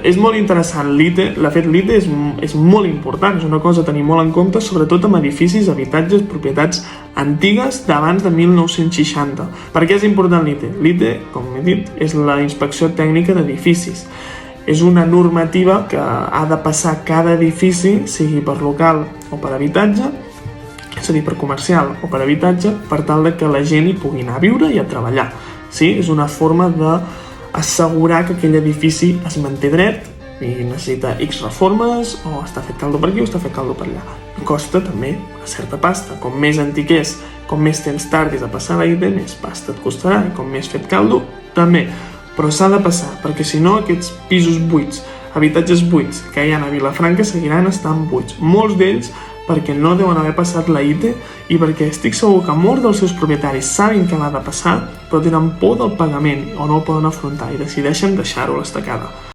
És molt interessant l'ITE. De fet, l'ITE és molt important, és una cosa a tenir molt en compte, sobretot amb edificis, habitatges, propietats antigues d'abans de 1960. Per què és important l'ITE? L'ITE, com he dit, és la inspecció tècnica d'edificis. És una normativa que ha de passar cada edifici, sigui per local o per habitatge, és a dir, per comercial o per habitatge, per tal que la gent hi pugui anar a viure i a treballar. Sí? És una forma d'assegurar que aquell edifici es manté dret i necessita X reformes, o està fet caldo per aquí o està fet caldo per allà. Costa també una certa pasta. Com més antic és, com més temps tardis a passar la ITE, més pasta et costarà, i com més fet caldo, també. Però s'ha de passar, perquè si no aquests pisos buits, habitatges buits que hi ha a Vilafranca seguiran estant buits. Molts d'ells perquè no deuen haver passat la ITE i perquè estic segur que molts dels seus propietaris saben que l'ha de passar, però tenen por del pagament o no el poden afrontar i decideixen deixar-ho a l'estacada.